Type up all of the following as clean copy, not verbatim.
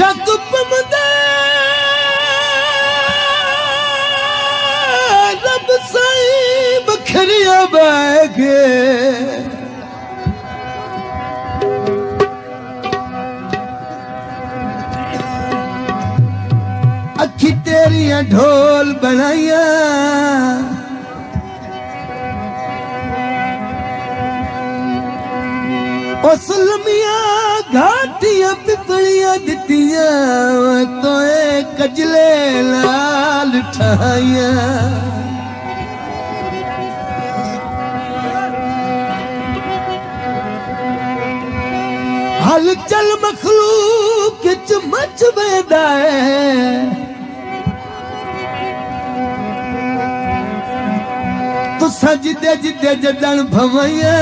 शक पमदे रब साई बखरिया बैगे अखी तेरिया ढोल बनाइया सुलमिया घाटिया पिपलिया दितिया तो कजले लाल ठाइया हल चल मखलूक मच वेंदा तू सजदे जिदे जदन भवैया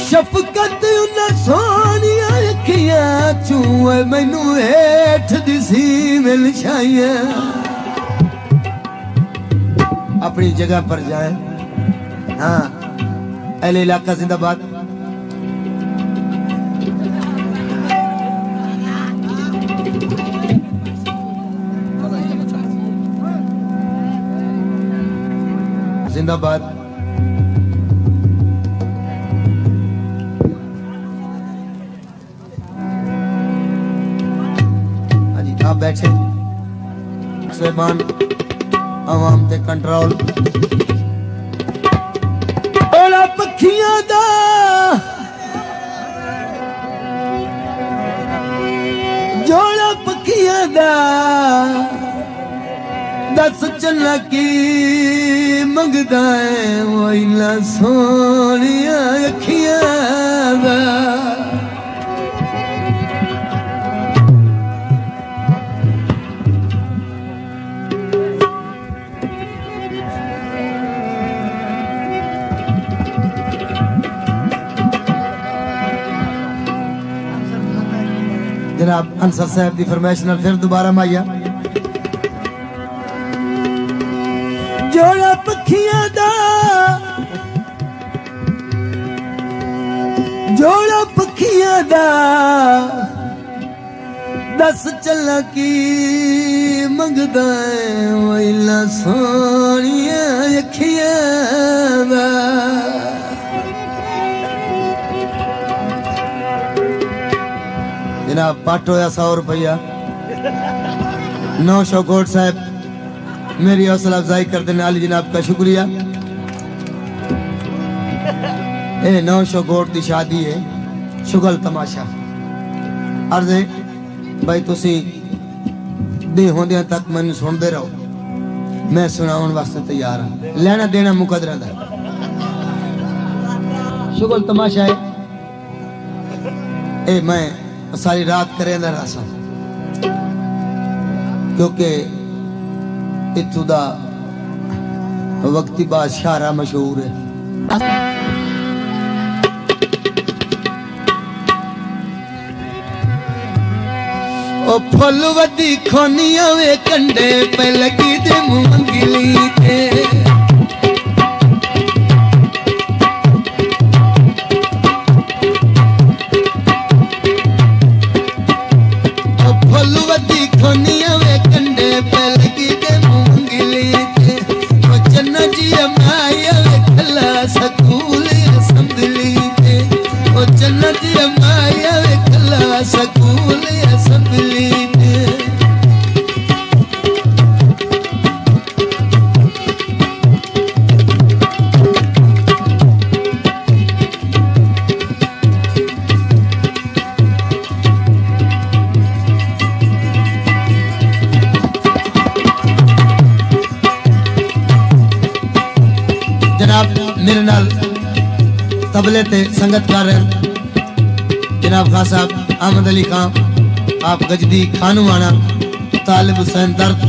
शफकत उन सोनिया अखियां चूए मैनू हेठ दिसी मिल छाइया अपनी जगह पर जाए। हाँ अहले इलाका जिंदाबाद। जिंदाबाद। आप बैठे सुलेमान आवाम ते कंट्रोल ओला पखियां दा जोड़ा पखियां दा दस चला की मंगदा है वो इना सोनिया अखियां दा जनाब अंसर साहब की फरमाइश नाल फिर दोबारा माइया जोड़ा पखियां दा जोड़ा पखियां दा दस चला की मंगदा है वो इना सोनिया अखियां दा जनाब पाटो या 100 रुपया 900 गोट साहब मेरी हौसला अफजाई कर देने वाली जनाब का शुक्रिया। 900 गोट की शादी है शुगल तमाशा अर्जे भाई तुसी दे होंदे तक मैनू सुनते रहो मैं सुनाउन वास्ते तैयार हाँ लेना देना मुकदरा दा शुगल तमाशा है ए मैं सारी रात करे रहा क्योंकि इत्थू दा वक्ती बादशाह मशहूर है। ओ फुल वदी खोनिया वे कंडे पे लगी दे मुंगली ते मेरे नाल तबले ते संगत कर रहे जनाब खान साहब अहमद अली खान आप गजदी खानूवाना तालिब हुसैन दर्द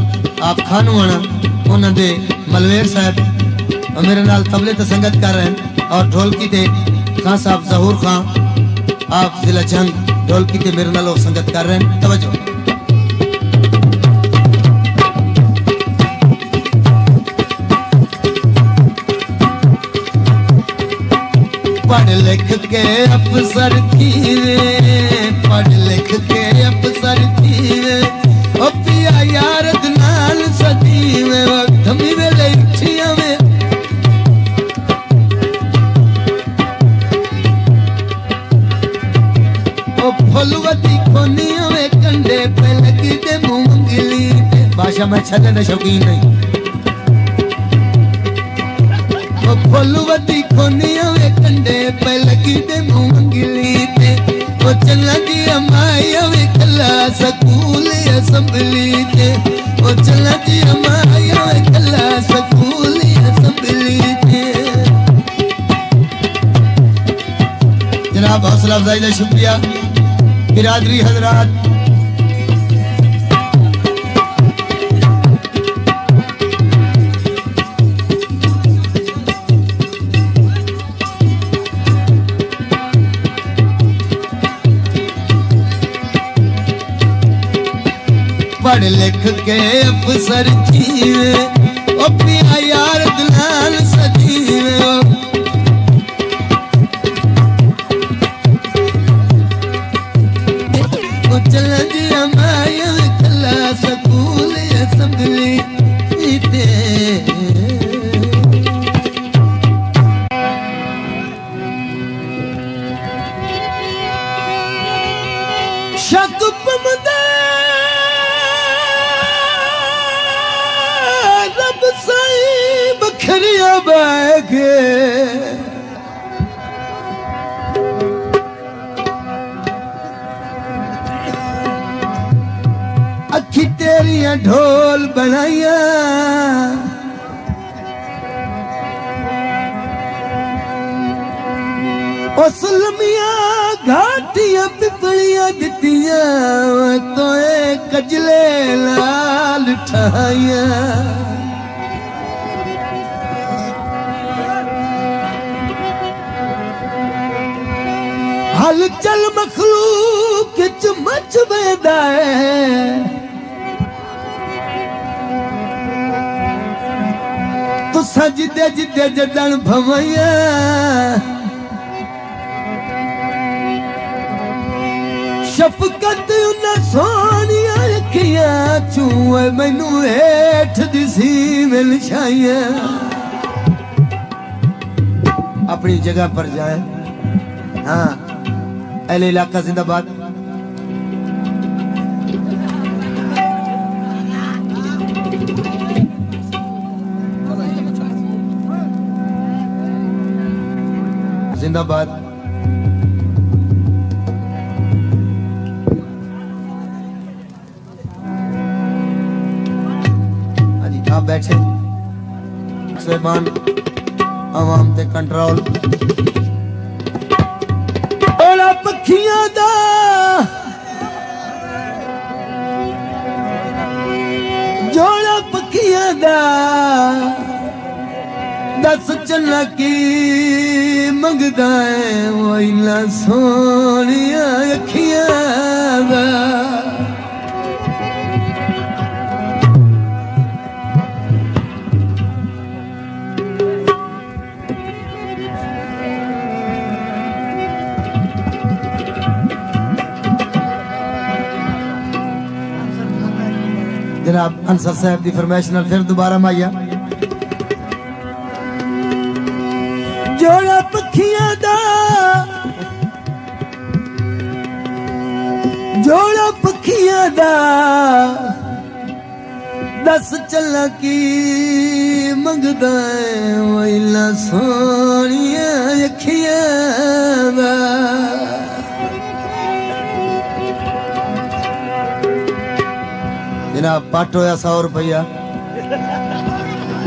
आप खानूवाना उन्होंने दे मलवेर साहब और मेरे नाल तबले ते संगत कर रहे हैं और ढोलकी ते खान साहब जहूर खान आप जिला जंग ढोलकी ते मेरे नाल संगत कर रहे हैं। तवज्जो पढ़ लिख के अफसर थीवे, पढ़ लिख के अफसर थीवे, ओ पिया यार दनाल सदीवे, धमी वेले उठिया में ओ फलवती खोनिया में कंडे पे लगी ते मूंगली ते। भाषा में छदे दा शौकीन नहीं। ओ फलवती खोनिया में कंडे पे लगी ते मूंगली ते। ओ चला दी अमाया में कला स्कूल असम्बली ते। ओ चला दी अमाया में कला स्कूल असम्बली ते। जनाब हौसला अफजाई का शुक्रिया। बिरादरी हजरात, पढ़ लिख के अफसर थीवे, ओ पिया यार दलाल सजीवे। ओ चला जी अमाया कला स्कूल असम्बली ते। शक पमदे रब साईं बखरिया बैगे, अखी तेरिया ढोल बनाइया, ओ सुलमिया घाटिया पिपलिया दितिया, तोए कजले लाल ठाइया। हल चल मखलूक च मच वेंदा है, तुसां जिदे जिदे जडन भवैया। शफकत उन्हां सोहणियां अखियां चूं मैनू हेठ दिसी मिल छाइया। अपनी जगह पर जाए। हाँ, अहले इलाका जिंदाबाद। जिंदाबाद। आप बैठे। सुलेमान आवाम ते कंट्रोल। ओला पखियां दा जोड़ा पखियां दा, दस चला की मंगदा है, वो इन्ना सोहणिया अखियां दा। जनाब अंसर साहब की फरमाइश नाल फिर दोबारा माइया। जोड़ा पखियां दा, जोड़ा पखियां दा, दस चला की मंगदा है, वो इन्ना सोहणिया अखियां दा। जनाब पाट होया 100 रुपया।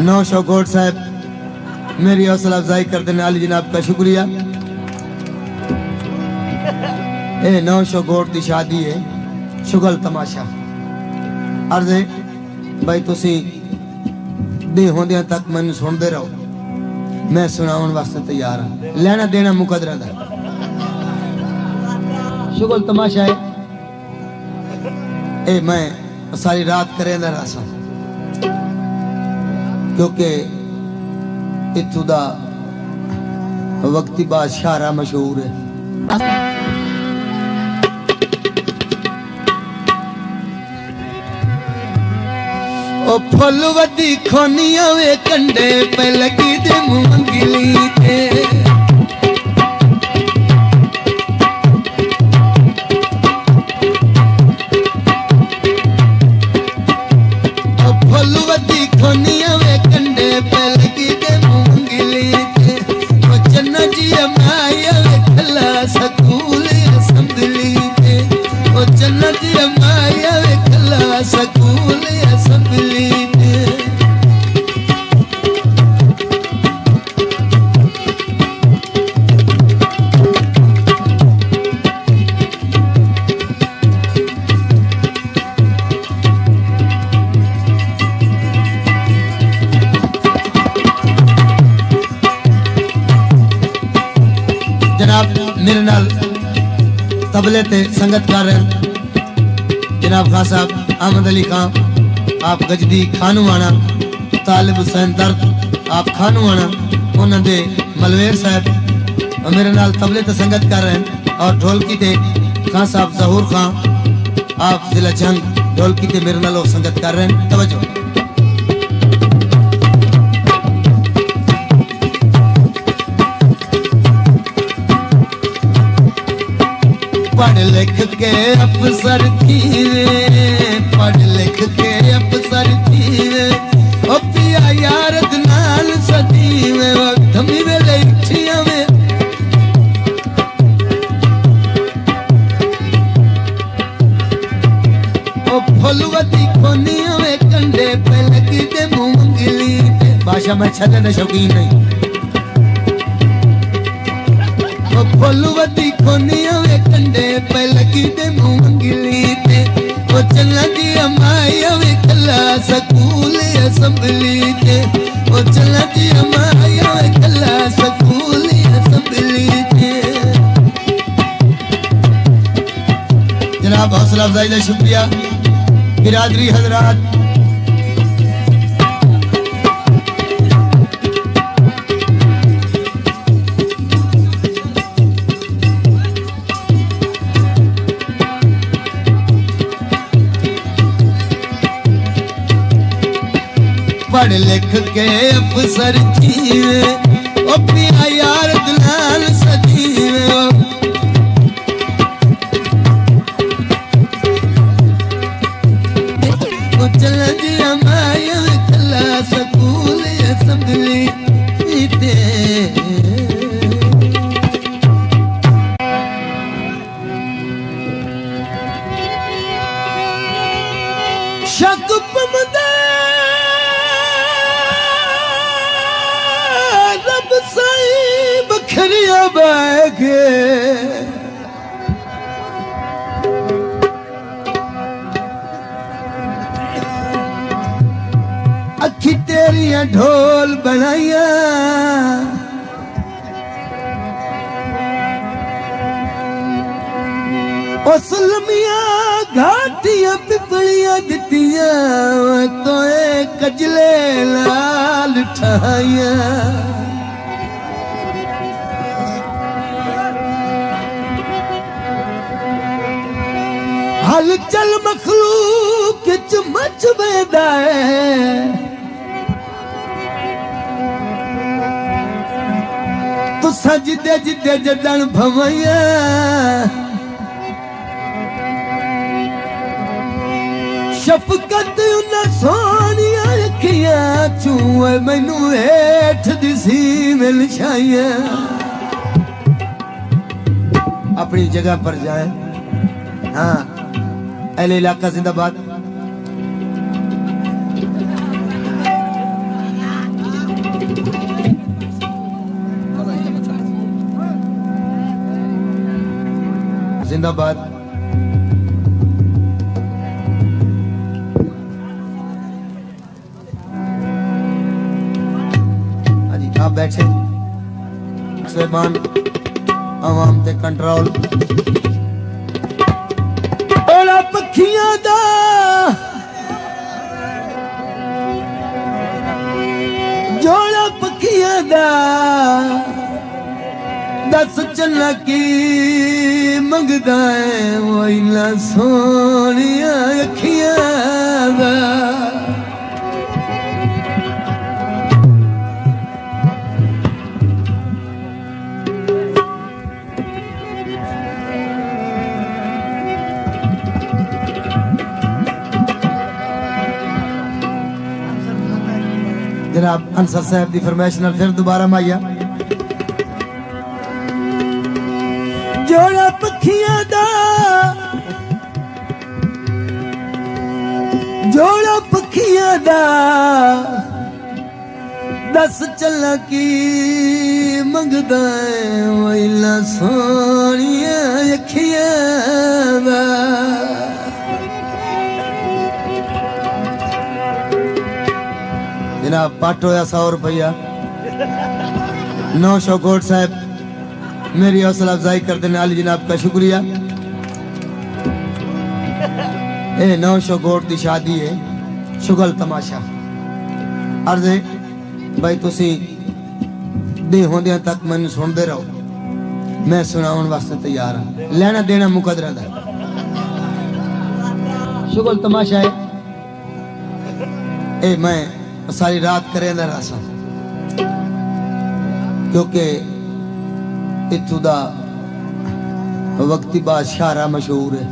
900 गोट साहब मेरी हौसला अफजाई कर देने वाली जनाब का शुक्रिया। 900 गोट की शादी है, शुगल तमाशा। अर्ज है भाई तुसी दे होंदियां तक मैनू सुनते रहो, मैं सुनाउन वास्ते तैयार हाँ। लेना देना मुकदरा दा शुगल तमाशा है। ए मैं सारी रात करे रहा, क्योंकि इत्थों दा वक्ती बादशाह मशहूर है। ओ फुल वदी खोनिया वे कंडे पे लगी दे मुंगली ते ओ फुल वदी खोनिया वे कंडे पे लगी दे मुंगली ते ओ चन्ना जी माया वे खला सकूल असम्बली ते ओ चन्ना जी माया वे खला सकूल असम्बली मेरे नाल तबले ते संगत कर रहे जनाब खान साहब अहमद अली खान आप गजदी खानूवाना तालिब हुसैन दर्द आप खानूवाना उन्होंने मलवेर साहब और मेरे नाल तबले ते संगत कर रहे हैं और ढोलकी ते खान साहब जहूर खान आप जिला जंग ढोलकी ते मेरे नाल संगत कर रहे हैं। तवज्जो पढ़ लिख के अफसर थीवे पढ़ लिख के अफसर थीवे ओ पिया यार नाल सदीवे वक्त मी वेले इच्छिया में ओ फुलवती खोनिया में कंडे पे लगी दे मुंगली ते भाषा में छदे न शौकीन नहीं ओ फुलवती खोनिया में कंडे पे लगी दे मुंगली ते ओ चन्ना जी माया वे खला सकूल असम्बली ते ओ चन्ना जी माया वे खला सकूल असम्बली ते। जनाब हौसला अफजाई का शुक्रिया बिरादरी हजरात। पढ़ लिख के अफसर थीवे ओ पिया यार दुलाल सदीवे ओ चल जी माया खला सकूल असम्बली ते शक पमदे बखरिया बैगे अखी तेरिया ढोल बनाइया ओ सुलमिया घाटिया पिपलिया दितिया तो कजले लाल ठाइया हल चल मखलूक च मच वेंदा है तू सजदे जिदे जदन भवैया शफकत उन सोनिया अखियां चूए मैनू हेठ दिसी मिल छाइया अपनी जगह पर जाए। हाँ अहले इलाका जिंदाबाद। जिंदाबाद। आप बैठे सुलेमान आवाम ते कंट्रोल ओला पखियां दा जोड़ा पखियां दा दस चन्ना की मंगदा है वो इन्ना सोनिया अखियां दा जनाब अंसर साहब की फरमाइश नाल फिर दोबारा माइया जोड़ा पखियां दा जोड़ा पखियां दा दस चला की मंगदा है वो इन्ना सोनिया अखियां दा जनाब पाट होया 100 रुपया 900 कोट साहब मेरी हौसला अफजाई कर देने वाली जनाब का शुक्रिया। ए 900 कोट की शादी है शुगल तमाशा अर्जे भाई तुसी दे होंदियां तक मैंने सुनते रहो मैं सुनाउन वास्ते तैयार हाँ लेना देना मुकदरा दा शुगल तमाशा है ए मैं सारी रात करें रासा क्योंकि इत्थों दा वक्ती बादशाह मशहूर है।